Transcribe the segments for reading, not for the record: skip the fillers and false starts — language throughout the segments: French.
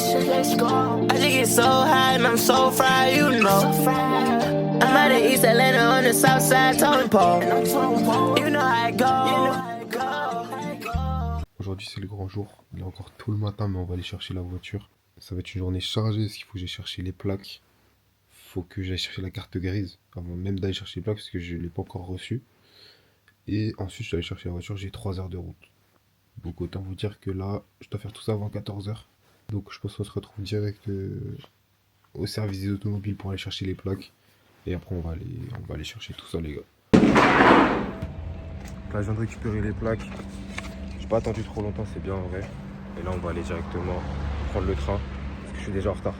direction, let's go. I just get so high and I'm so fried, you know. I'm out of East Atlanta on the south side, Tony Pole. You know how it go. Aujourd'hui c'est le grand jour, il est encore tôt le matin mais on va aller chercher la voiture. Ça va être une journée chargée parce qu'il faut que j'aille chercher les plaques. Faut que j'aille chercher la carte grise avant même d'aller chercher les plaques parce que je ne l'ai pas encore reçue. Et ensuite je dois aller chercher la voiture, j'ai 3 heures de route. Donc autant vous dire que là, je dois faire tout ça avant 14 heures. Donc je pense qu'on se retrouve direct au service des automobiles pour aller chercher les plaques. Et après on va aller chercher tout ça les gars. Là je viens de récupérer les plaques. J'ai pas attendu trop longtemps, c'est bien en vrai. Et là on va aller directement prendre le train parce que je suis déjà en retard.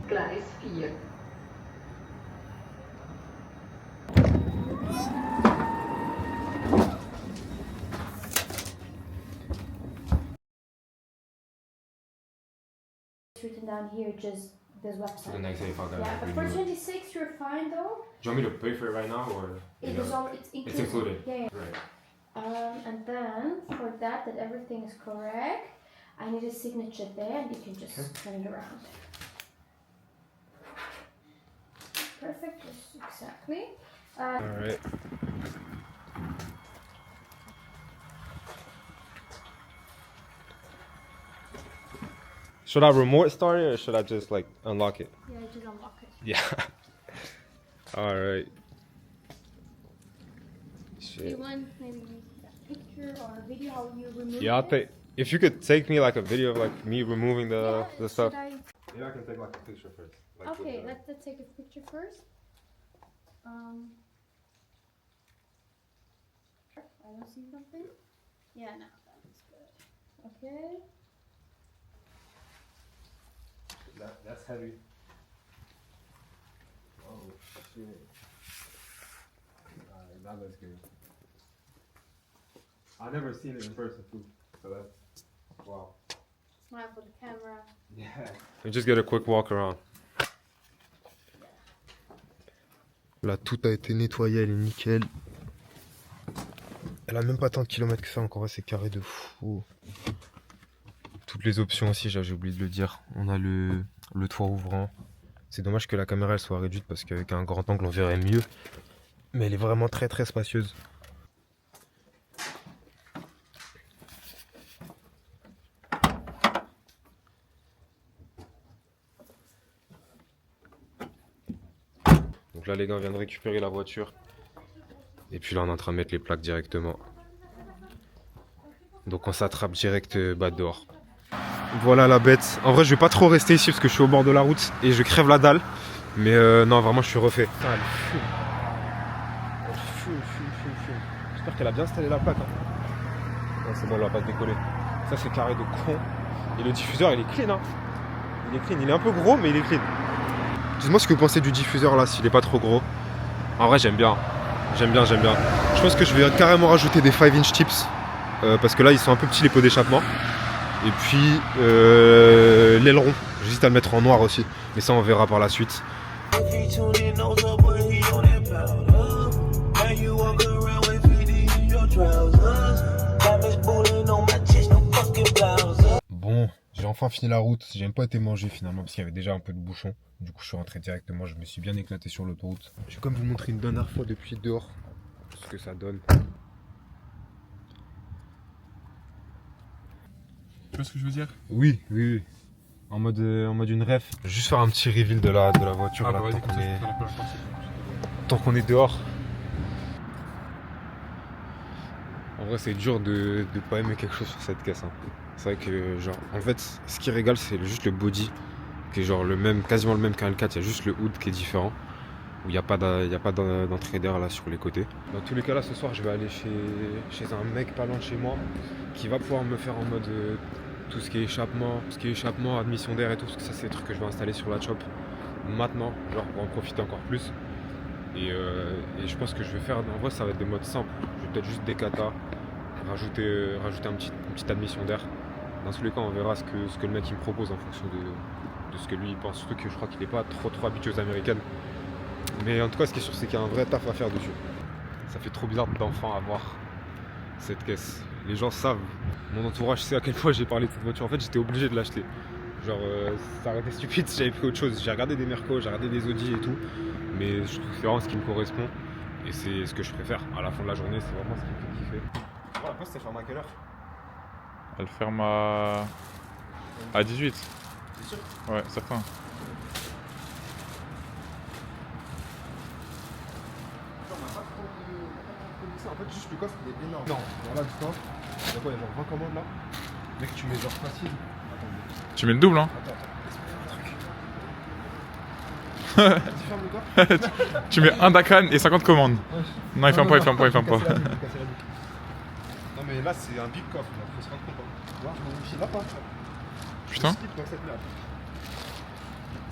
Gleis 4. Written down here, just this website. The next day if I gotta Yeah, but for 26 you're fine though. Do you want me to pay for it right now or? It is all it's included. It's included. Yeah, yeah. Right. And then for that everything is correct, I need a signature there, and you can just turn it around. Perfect, just exactly. Alright. Should I remote start it or should I just like unlock it? Yeah, just unlock it. Yeah. Alright. Do you Shit. want maybe a picture or a video how you remove Yeah, I'll it? take. If you could take me like a video of like me removing the stuff. Should I... Maybe I can take like a picture first. Okay, let's take a picture first. I don't see something. Yeah, no, that's good. Okay. That's heavy. Oh shit. Alright, that looks good. I've never seen it in person too, so that's wow. Smile for the camera. Yeah. And just get a quick walk around. Là, tout a été nettoyé, elle est nickel. Elle a même pas tant de kilomètres que ça, encore c'est carré de fou. Toutes les options aussi, j'ai oublié de le dire. On a le toit ouvrant. C'est dommage que la caméra elle soit réduite parce qu'avec un grand angle on verrait mieux. Mais elle est vraiment très très spacieuse. Donc là les gars on vient de récupérer la voiture. Et puis là on est en train de mettre les plaques directement. Donc on s'attrape direct dehors. Voilà la bête. En vrai je vais pas trop rester ici parce que je suis au bord de la route et je crève la dalle. Mais non vraiment je suis refait. Putain, elle fume. Elle fume. J'espère qu'elle a bien installé la plaque. Non, c'est bon elle va pas se décoller. Ça c'est carré de con. Et le diffuseur il est clean hein. Il est clean, il est un peu gros mais il est clean. Dites-moi ce que vous pensez du diffuseur là s'il est pas trop gros. En vrai j'aime bien. J'aime bien. Je pense que je vais carrément rajouter des 5-inch tips. Parce que là ils sont un peu petits les pots d'échappement. Et puis l'aileron, j'hésite à le mettre en noir aussi. Mais ça on verra par la suite. Bon, j'ai enfin fini la route. J'ai même pas été manger finalement parce qu'il y avait déjà un peu de bouchon. Du coup je suis rentré directement, je me suis bien éclaté sur l'autoroute. Je vais quand même vous montrer une dernière fois depuis dehors ce que ça donne. Tu vois ce que je veux dire? Oui. En mode une ref. Juste faire un petit reveal de la voiture là, tant qu'on est dehors. En vrai c'est dur de pas aimer quelque chose sur cette caisse. Hein. C'est vrai que genre en fait ce qui régale c'est juste le body qui est genre le même, quasiment le même qu'un L4, il y a juste le hood qui est différent. Où il n'y a pas d'entrée d'air là sur les côtés. Dans tous les cas là ce soir je vais aller chez un mec pas loin de chez moi qui va pouvoir me faire en mode tout ce qui est échappement, admission d'air et tout, parce que ça c'est des trucs que je vais installer sur la chop maintenant, genre pour en profiter encore plus. Et je pense que je vais faire, en vrai ça va être des modes simples, je vais peut-être juste des katas, rajouter une petite admission d'air Dans tous les cas, on verra ce que le mec il me propose en fonction de ce que lui il pense. Surtout que je crois qu'il n'est pas trop habitué aux américaines. Mais en tout cas, ce qui est sûr, c'est qu'il y a un vrai taf à faire dessus. Ça fait trop bizarre d'enfant avoir cette caisse. Les gens savent, mon entourage sait à quel point j'ai parlé de cette voiture. En fait, j'étais obligé de l'acheter. Genre, ça aurait été stupide si j'avais pris autre chose. J'ai regardé des Merco, j'ai regardé des Audi et tout. Mais je trouve que c'est vraiment ce qui me correspond. Et c'est ce que je préfère. À la fin de la journée, c'est vraiment ce qui me fait kiffer. Oh, la poste, elle ferme à quelle heure? Elle ferme à 18. C'est sûr? Ouais, certain. En fait, juste le coffre il est énorme. Non, voilà du coffre. Il y a quoi? Il y a genre 20 commandes là. Mec, tu mets genre facile. Attendez. Tu mets le double, hein? Attends, laisse-moi un truc. Tu fermes le coffre? Tu mets un Dakan et 50 commandes. Ouais. Non, il ferme pas, il ferme pas, il ferme pas. Non, mais là, c'est un big coffre, là. Faut se rendre compte. Là, je sais pas. Putain, Slip dans cette merde.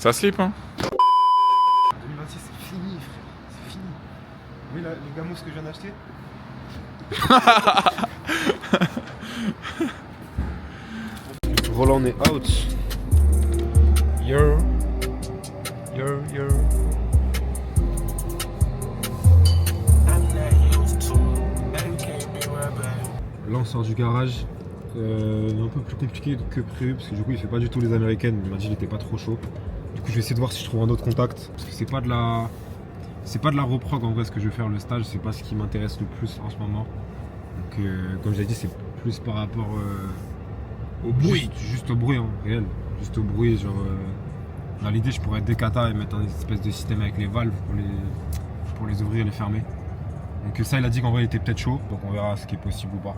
ça slip, hein? 2026, c'est fini, frère. C'est fini. Oui, là, les gamos que je viens d'acheter. Roland est out. Yo. Là on sort du garage, un peu plus compliqué que prévu parce que du coup il fait pas du tout les américaines, il m'a dit qu'il était pas trop chaud. Du coup je vais essayer de voir si je trouve un autre contact parce que c'est pas de la reprog en vrai ce que je vais faire, le stage c'est pas ce qui m'intéresse le plus en ce moment. Donc comme j'ai dit c'est plus par rapport au bruit, juste au bruit réel, juste au bruit genre dans l'idée je pourrais décata et mettre un espèce de système avec les valves pour les ouvrir et les fermer. Donc ça il a dit qu'en vrai il était peut-être chaud, donc on verra ce qui est possible ou pas.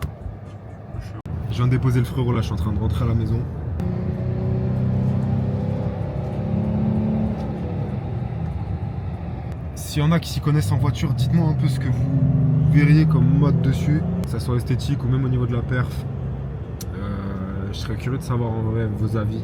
Je viens de déposer le frérot là, je suis en train de rentrer à la maison. S'il y en a qui s'y connaissent en voiture, dites-moi un peu ce que vous verriez comme mode dessus, que ça soit esthétique ou même au niveau de la perf. Je serais curieux de savoir en vrai vos avis.